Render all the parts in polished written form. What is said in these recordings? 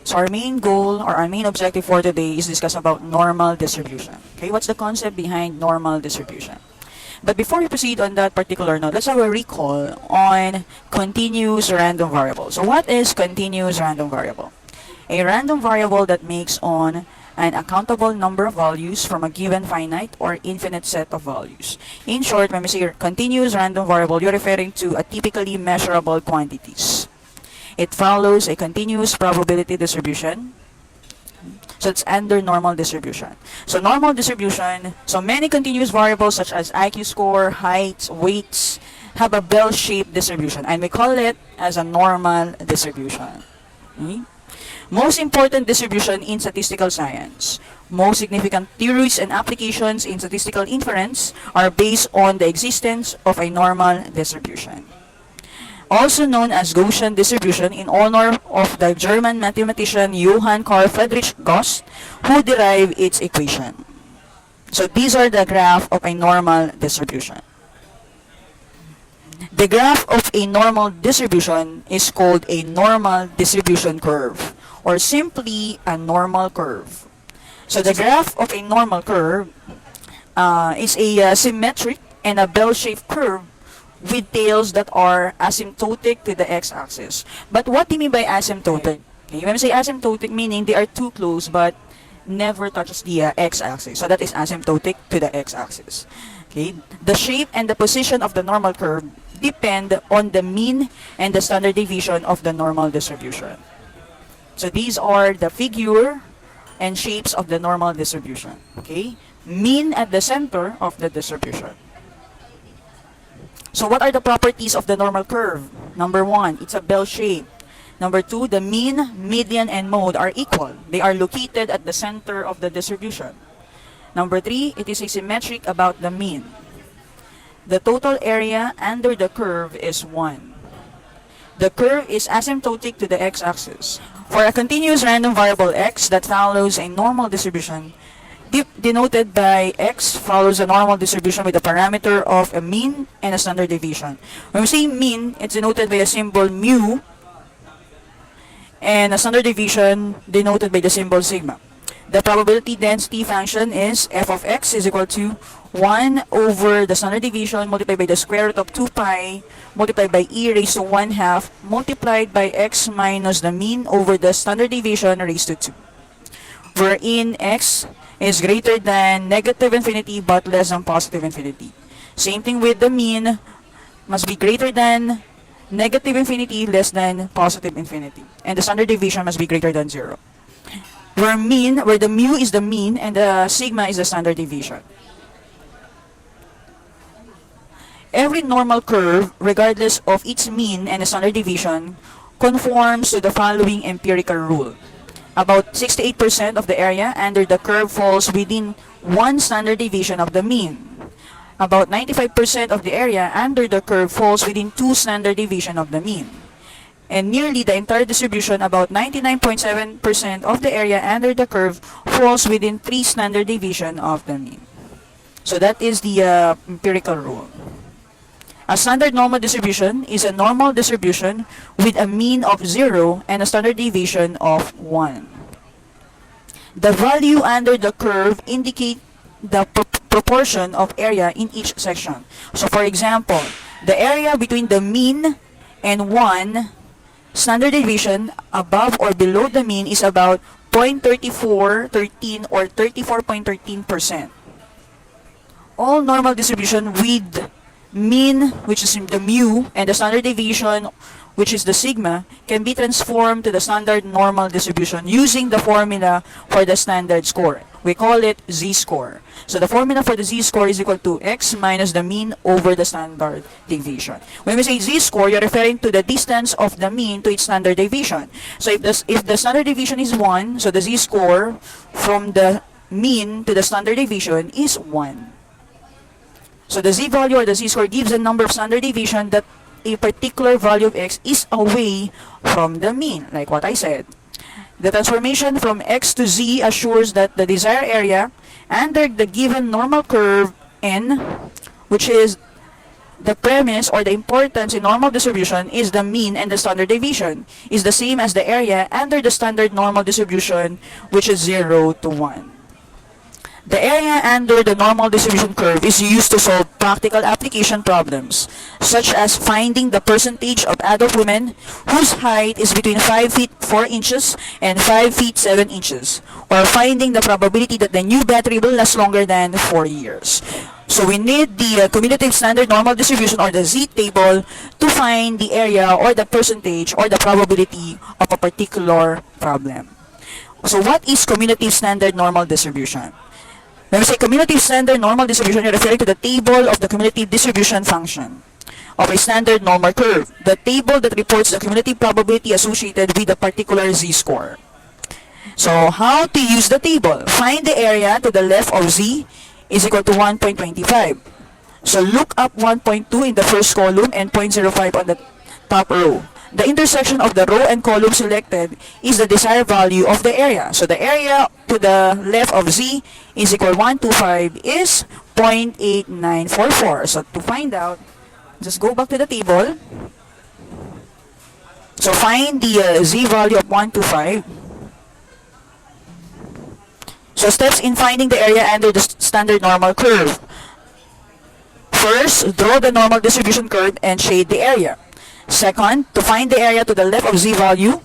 So our main goal or our main objective for today is discuss about normal distribution. Okay, what's the concept behind normal distribution? But before we proceed on that particular note, let's have a recall on continuous random variable. So what is continuous random variable? A random variable that makes on an uncountable number of values from a given finite or infinite set of values. In short, when we say continuous random variable, you're referring to a typically measurable quantities. It follows a continuous probability distribution. So it's under normal distribution. So normal distribution, so many continuous variables such as IQ score, heights, weights, have a bell-shaped distribution, and we call it as a normal distribution. Okay? Most important distribution in statistical science. Most significant theories and applications in statistical inference are based on the existence of a normal distribution. Also known as Gaussian distribution in honor of the German mathematician Johann Carl Friedrich Gauss, who derived its equation. So these are the graph of a normal distribution. The graph of a normal distribution is called a normal distribution curve, or simply a normal curve. So the graph of a normal curve is a symmetric and a bell-shaped curve with tails that are asymptotic to the x-axis. But what do you mean by asymptotic? Okay, when we say asymptotic, meaning they are too close but never touches the x-axis. So that is asymptotic to the x-axis. Okay, the shape and the position of the normal curve depend on the mean and the standard deviation of the normal distribution. So these are the figure and shapes of the normal distribution. Okay, mean at the center of the distribution. So what are the properties of the normal curve? Number one, it's a bell shape. Number two, the mean, median, and mode are equal. They are located at the center of the distribution. Number three, it is asymmetric about the mean. The total area under the curve is 1. The curve is asymptotic to the x-axis. For a continuous random variable x that follows a normal distribution, denoted by x follows a normal distribution with a parameter of a mean and a standard deviation. When we say mean, it's denoted by a symbol mu, and a standard deviation denoted by the symbol sigma. The probability density function is f of x is equal to 1 over the standard deviation multiplied by the square root of 2 pi multiplied by e raised to 1/2 multiplied by x minus the mean over the standard deviation raised to 2. Wherein x is greater than negative infinity but less than positive infinity. Same thing with the mean, must be greater than negative infinity, less than positive infinity. And the standard deviation must be greater than 0. Where the mu is the mean and the sigma is the standard deviation. Every normal curve, regardless of its mean and the standard deviation, conforms to the following empirical rule. About 68% of the area under the curve falls within one standard deviation of the mean. About 95% of the area under the curve falls within 2 standard deviation of the mean. And nearly the entire distribution, about 99.7% of the area under the curve falls within 3 standard deviation of the mean. So that is the empirical rule. A standard normal distribution is a normal distribution with a mean of 0 and a standard deviation of 1. The value under the curve indicate the proportion of area in each section. So for example, the area between the mean and 1 standard deviation above or below the mean is about 0.3413 or 34.13%. All normal distribution with mean, which is the mu, and the standard deviation, which is the sigma, can be transformed to the standard normal distribution using the formula for the standard score. We call it z-score. So the formula for the z-score is equal to x minus the mean over the standard deviation. When we say z-score, you're referring to the distance of the mean to its standard deviation. So if the standard deviation is 1, so the z-score from the mean to the standard deviation is 1. So the z-value or the z-score gives a number of standard deviation that a particular value of x is away from the mean, like what I said. The transformation from x to z assures that the desired area under the given normal curve n, which is the premise or the importance in normal distribution is the mean and the standard deviation is the same as the area under the standard normal distribution, which is 0 to 1. The area under the normal distribution curve is used to solve practical application problems, such as finding the percentage of adult women whose height is between 5 feet 4 inches and 5 feet 7 inches, or finding the probability that the new battery will last longer than 4 years. So we need the cumulative standard normal distribution or the Z table to find the area or the percentage or the probability of a particular problem. So what is cumulative standard normal distribution? When we say cumulative standard normal distribution, you're referring to the table of the cumulative distribution function of a standard normal curve, the table that reports the cumulative probability associated with a particular z-score. So how to use the table? Find the area to the left of z is equal to 1.25. So look up 1.2 in the first column and 0.05 on the top row. The intersection of the row and column selected is the desired value of the area. So the area to the left of z is equal 125 is 0.8944. So to find out, just go back to the table. So find the z value of 125. So steps in finding the area under the standard normal curve. First, draw the normal distribution curve and shade the area. Second, to find the area to the left of z value,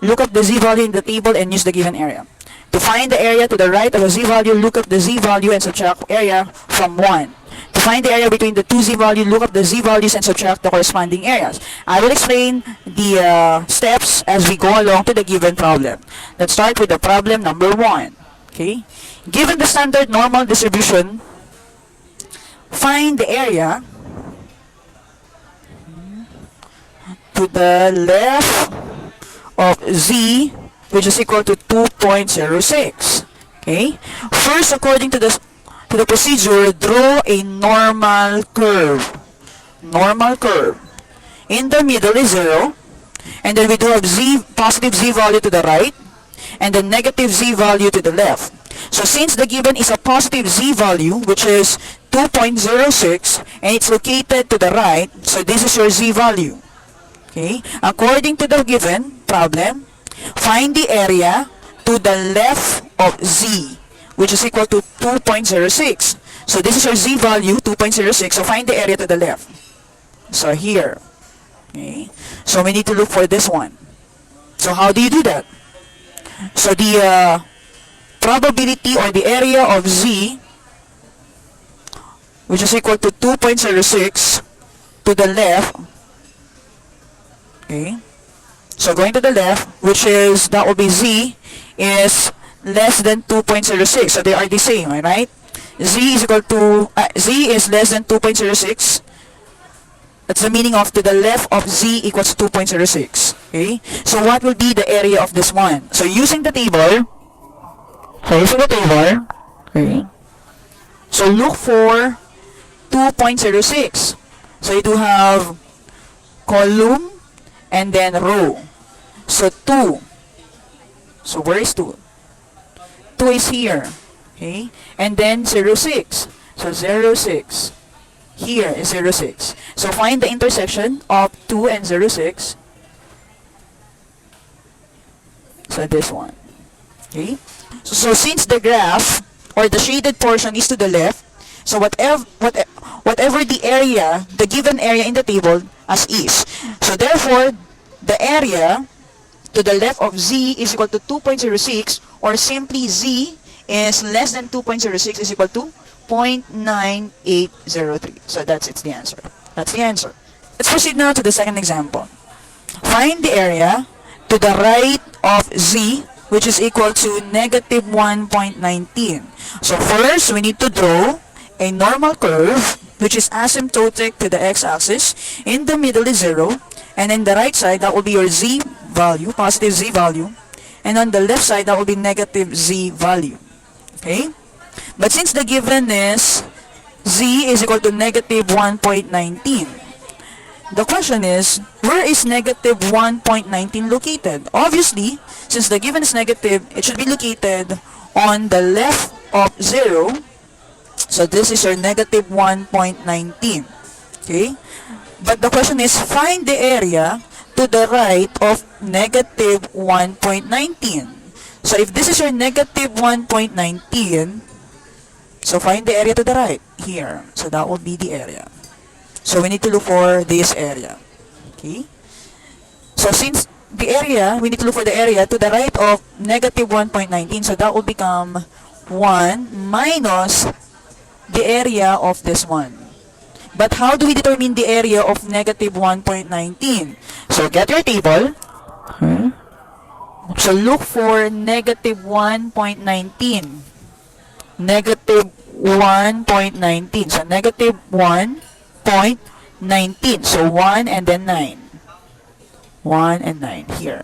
look up the z value in the table and use the given area. To find the area to the right of a z value, look up the z value and subtract area from 1. To find the area between the two z values, look up the z values and subtract the corresponding areas. I will explain the steps as we go along to the given problem. Let's start with the problem number 1. Okay? Given the standard normal distribution, find the area to the left of z, which is equal to 2.06. Okay? First, according to the procedure, draw a normal curve. Normal curve. In the middle is 0, and then we do have positive z value to the right, and the negative z value to the left. So since the given is a positive z value, which is 2.06, and it's located to the right, so this is your z value. Okay? According to the given problem, find the area to the left of z, which is equal to 2.06. So this is your z value, 2.06. So find the area to the left. So here. Okay? So we need to look for this one. So how do you do that? So the probability or the area of z, which is equal to 2.06 to the left. Okay, so going to the left, which is, that will be z, is less than 2.06. So they are the same, right? Z is equal to, z is less than 2.06. That's the meaning of to the left of z equals 2.06. Okay, so what will be the area of this one? So using the table, okay, so look for 2.06. So you do have column and then row. So 2. So where is 2? 2 is here. Okay? And then 0.6. So 0.6. Here is 0.6. So find the intersection of 2 and 0.6. So this one. Okay? So since the graph or the shaded portion is to the left, so whatever the area, the given area in the table as is. So therefore, the area to the left of z is equal to 2.06, or simply z is less than 2.06 is equal to 0.9803. So that's the answer. That's the answer. Let's proceed now to the second example. Find the area to the right of z, which is equal to negative 1.19. So first, we need to draw a normal curve which is asymptotic to the x-axis. In the middle is 0, and in the right side, that will be your z value, positive z value, and on the left side, that will be negative z value. Okay? But since the given is z is equal to negative 1.19, the question is, where is negative 1.19 located? Obviously, since the given is negative, it should be located on the left of 0. So this is your negative 1.19. Okay? But the question is, find the area to the right of negative 1.19. So if this is your negative 1.19, so find the area to the right here. So that will be the area. So we need to look for this area. Okay? So since the area, we need to look for the area to the right of negative 1.19. So that will become 1 minus the area of this one. But how do we determine the area of negative 1.19? So get your table. So look for negative 1.19. Negative 1.19. So negative 1.19. So 1 and then 9. 1 and 9 here.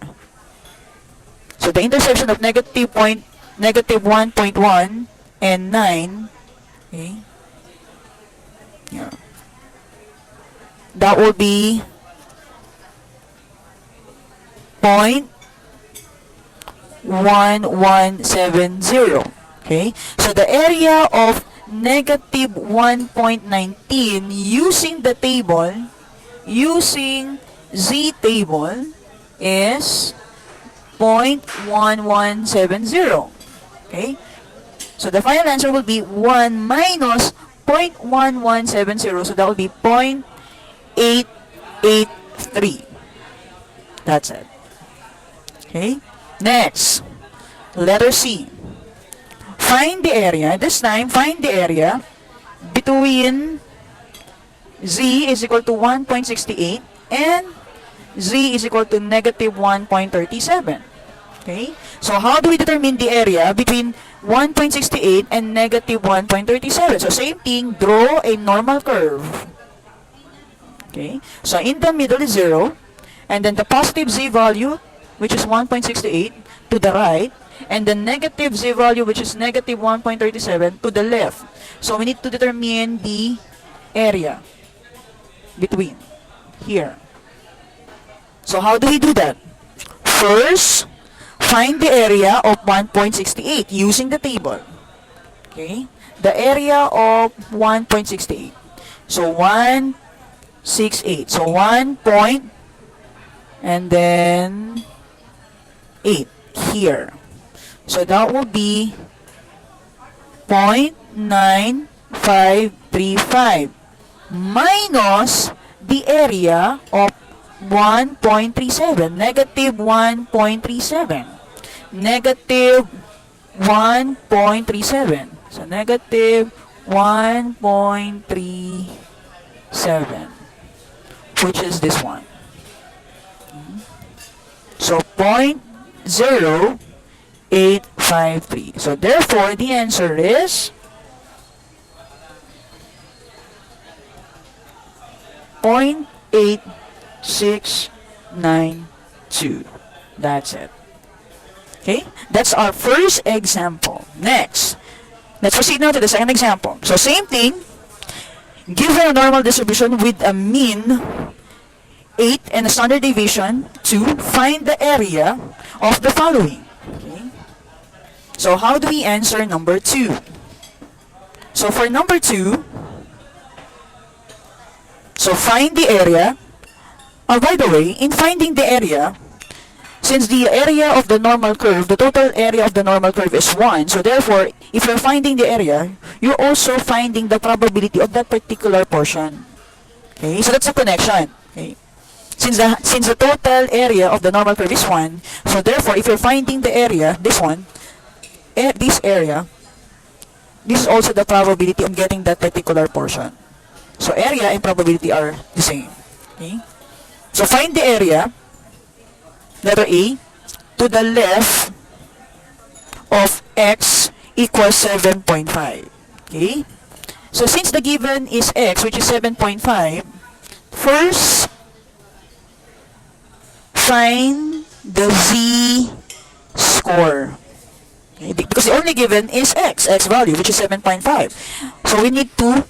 So the intersection of negative 1.1 and 9, okay, yeah, that will be 0.1170. Okay, so the area of negative 1.19 using the table, using Z table, is 0.1170. Okay, so the final answer will be 1 minus 0.1170, so that will be 0.883. That's it. Okay, next, letter C. Find the area, this time, find the area between Z is equal to 1.68 and Z is equal to negative 1.37. Okay, so how do we determine the area between 1.68 and negative 1.37? So same thing, draw a normal curve. Okay, so in the middle is 0, and then the positive Z value, which is 1.68, to the right, and the negative Z value, which is negative 1.37, to the left. So we need to determine the area between here. So how do we do that? First, find the area of 1.68 using the table. Okay, the area of 1.68. So 168. So 1 point and then 8 here. So that will be 0.9535 minus the area of 1.37, negative 1.37, negative 1.37, so negative 1.37, which is this one. So 0.0853. So therefore the answer is 0.8692. That's it. Okay, that's our first example. Next, let's proceed now to the second example. So same thing, given a normal distribution with a mean 8 and a standard deviation, to find the area of the following. Okay, so how do we answer number 2? So for number 2, so find the area. By the way, in finding the area, since the area of the normal curve, the total area of the normal curve is 1, so therefore, if you're finding the area, you're also finding the probability of that particular portion. Okay, so that's a connection. Okay, since the total area of the normal curve is 1, so therefore, if you're finding the area, this one, this area, this is also the probability of getting that particular portion. So area and probability are the same. Okay, so find the area, letter A, to the left of x equals 7.5. Okay, so since the given is x, which is 7.5, first find the z score. Okay, because the only given is x value, which is 7.5. So we need to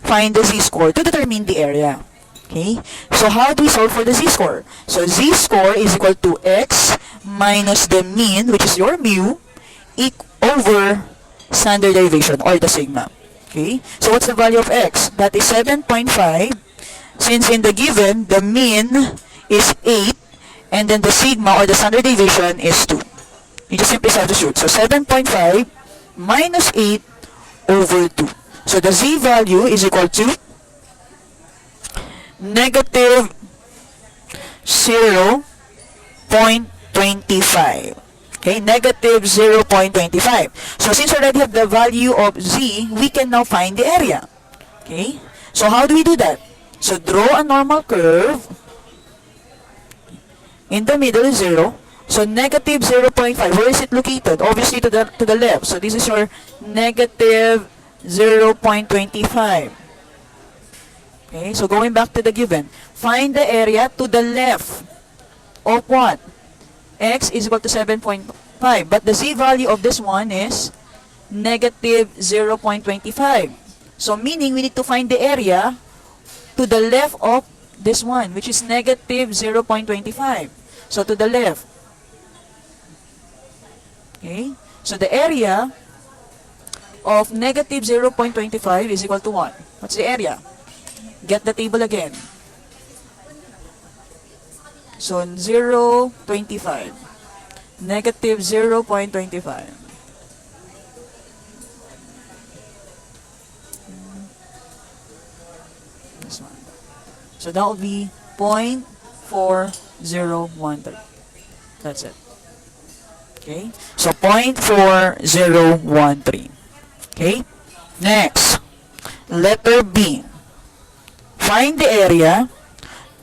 find the z score to determine the area. Okay, so how do we solve for the z score? So z score is equal to x minus the mean, which is your mu, over standard deviation, or the sigma. Okay, so what's the value of x? That is 7.5 Since in the given, the mean is 8, and then the sigma or the standard deviation is 2. You just simply substitute. So 7.5 minus 8 over 2. So the z value is equal to negative 0.25. Okay, negative 0.25. So since we already have the value of z, we can now find the area. Okay, so how do we do that? So draw a normal curve. In the middle is 0. So negative 0.5, where is it located? Obviously to the left. So this is your negative 0.25. Okay, so going back to the given, find the area to the left of what? X is equal to 7.5. But the z value of this one is negative 0.25. So meaning we need to find the area to the left of this one, which is negative 0.25. So to the left. Okay, so the area of negative 0.25 is equal to what? What's the area? Get the table again. So 0.25. Negative 0.25. This one. So that will be 0.4013. That's it. Okay, so 0.4013. Okay, next, letter B. Find the area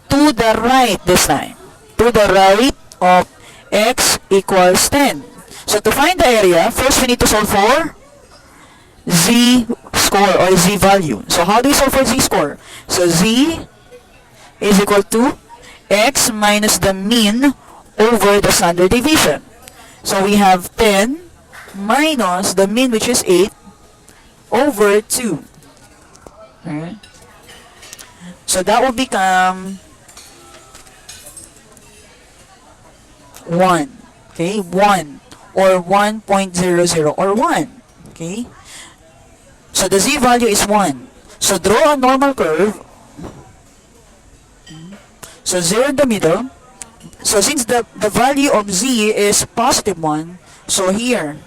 to the right this time. To the right of x equals 10. So to find the area, first we need to solve for z score or z value. So how do we solve for z score? So z is equal to x minus the mean over the standard deviation. So we have 10 minus the mean, which is 8, over 2. Okay. So that will become 1. Okay, 1 or 1.00 or 1. Okay. So the z value is 1. So draw a normal curve. So 0 in the middle. So since the value of z is positive 1, so here,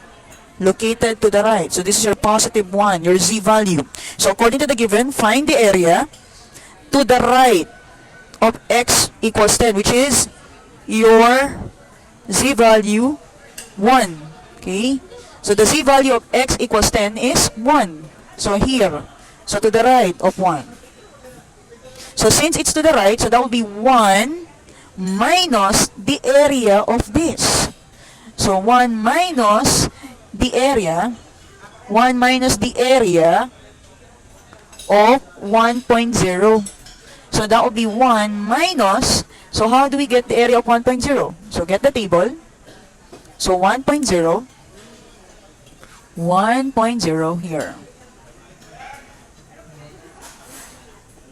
located to the right. So this is your positive 1, your z value. So according to the given, find the area to the right of x equals 10, which is your z value 1. Okay? So the z value of x equals 10 is 1. So here, so to the right of 1. So since it's to the right, so that will be 1 minus the area of this. So 1 minus the area, 1 minus the area of 1.0. So that will be 1 minus, so how do we get the area of 1.0? So get the table. So 1.0, 1.0 here.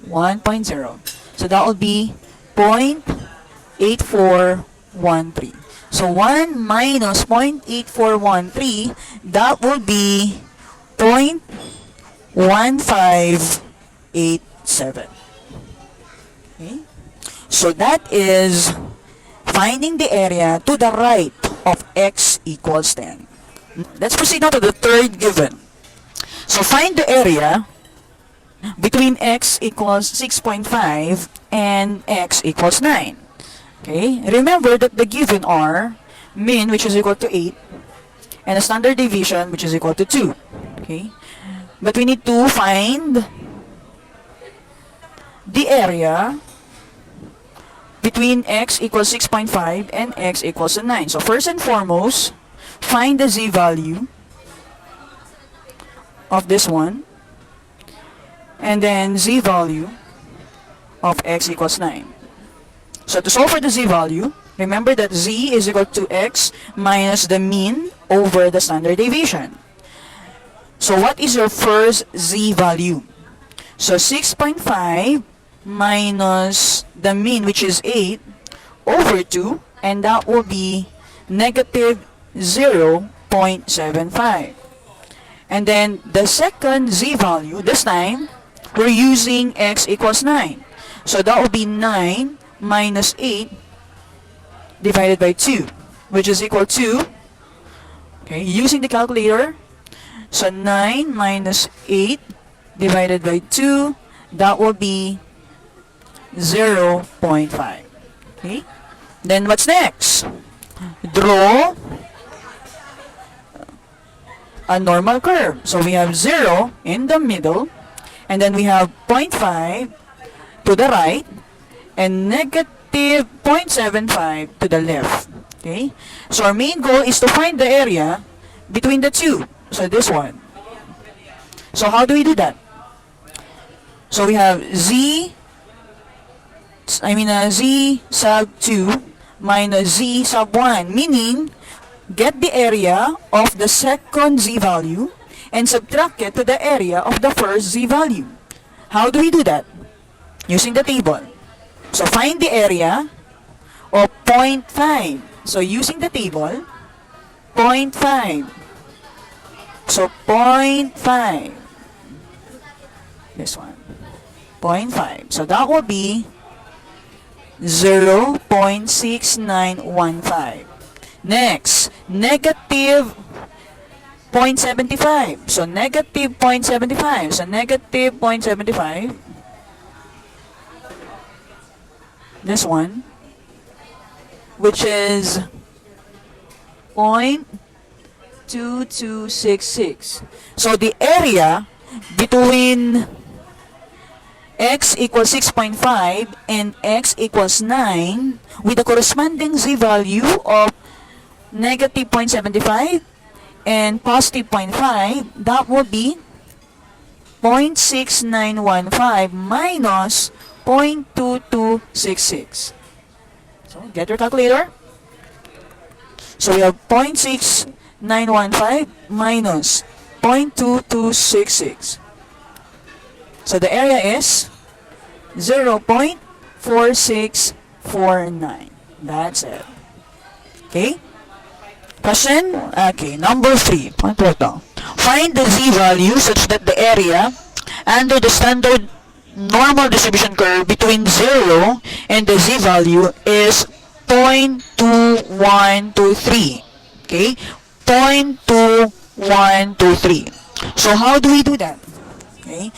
1.0. So that will be 0.8413. So 1 minus 0.8413, that will be 0.1587. Okay? So that is finding the area to the right of x equals 10. Let's proceed now to the third given. So find the area between x equals 6.5 and x equals 9. Okay, remember that the given are mean, which is equal to 8, and a standard deviation, which is equal to 2. Okay, but we need to find the area between x equals 6.5 and x equals 9. So first and foremost, find the z value of this one, and then z value of x equals 9. So to solve for the z value, remember that z is equal to x minus the mean over the standard deviation. So what is your first z value? So 6.5 minus the mean, which is 8, over 2, and that will be negative 0.75. And then the second z value, this time, we're using x equals 9. So that would be 9 minus 8 divided by 2, which is equal to, okay, using the calculator, so 9 minus 8 divided by 2, that will be 0.5. Okay? Then what's next? Draw a normal curve. So we have 0 in the middle, and then we have 0.5 to the right, and negative 0.75 to the left. Okay? So our main goal is to find the area between the two. So this one. So how do we do that? So we have z sub 2 minus z sub 1, meaning get the area of the second z value and subtract it to the area of the first z value. How do we do that? Using the table. So find the area of 0.5. So using the table, 0.5. So 0.5. This one. 0.5. So that will be 0.6915. Next, negative 0.75. So negative 0.75. So negative 0.75. This one, which is 0.2266. So the area between x equals 6.5 and x equals 9 with the corresponding z value of negative 0.75 and positive 0.5, that would be 0.6915 minus 0.2266. So get your calculator. So we have 0.6915 minus 0.2266. So the area is 0.4649. That's it. Okay? Question? Okay, number 3. Find the z value such that the area under the standard normal distribution curve between 0 and the z value is 0.2123. Okay? 0.2123. So how do we do that? Okay?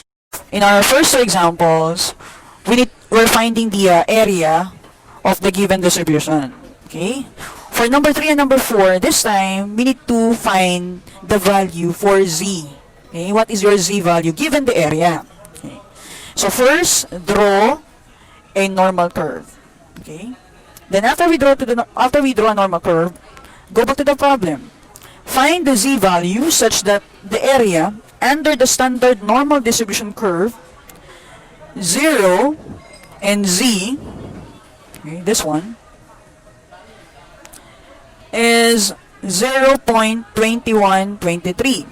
In our first two examples, we're finding the area of the given distribution. Okay? For number 3 and number 4, this time, we need to find the value for z. Okay? What is your z value given the area? Okay. So first, draw a normal curve. Okay? Then after we draw a normal curve, go back to the problem. Find the z value such that the area under the standard normal distribution curve 0 and z, okay, this one, is 0.2123.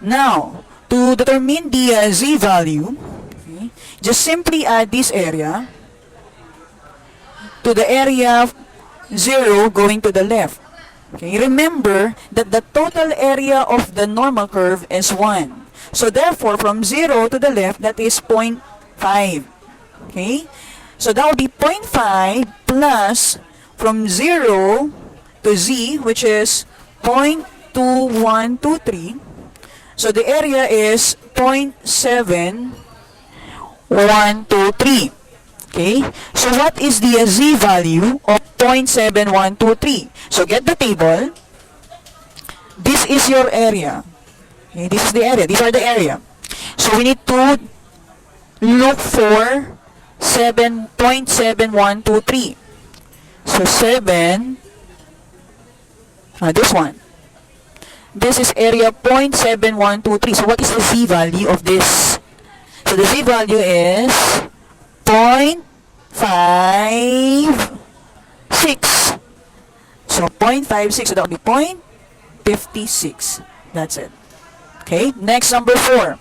Now, to determine the z value, okay, just simply add this area to the area 0 going to the left. Okay, remember that the total area of the normal curve is 1. So therefore, from 0 to the left, that is 0.5. Okay? So that will be 0.5 plus from 0 to z, which is 0.2123. So the area is 0.7123. Okay? So what is the z value of 0.7123? So get the table. This is your area. Okay, this is the area. These are the area. So we need to look for 7.7123. So 7, this one. This is area 0.7123. So what is the z value of this? So the z value is 0.56. So 0.56, so that will be 0.56. That's it. Okay, next, number 4.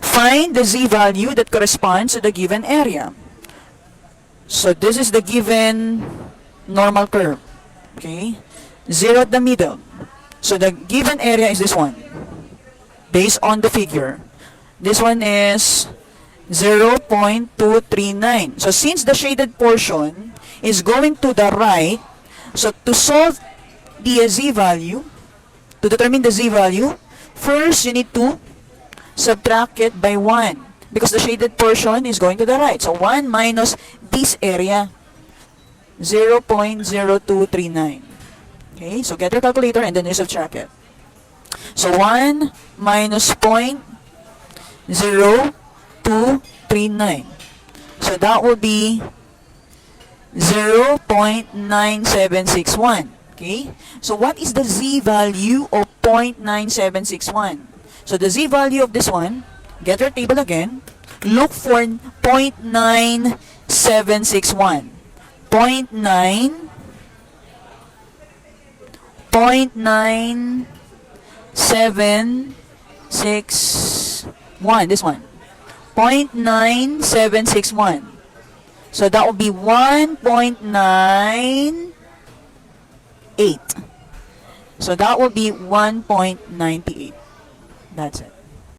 Find the z value that corresponds to the given area. So this is the given normal curve. Okay, 0 at the middle. So the given area is this one, based on the figure. This one is 0.239. So since the shaded portion is going to the right, so to solve the z-value, to determine the z-value, first you need to subtract it by 1 because the shaded portion is going to the right. So 1 minus this area, 0.0239. Okay, so get your calculator and then you subtract it. So 1 minus 0.0239. So that will be 0.9761. Okay, so what is the z-value of 0.9761? So the z-value of this one, get your table again, look for 0.9761. 0.9761, this one, 0.9761. So that will be 1.98. So that will be 1.98. That's it.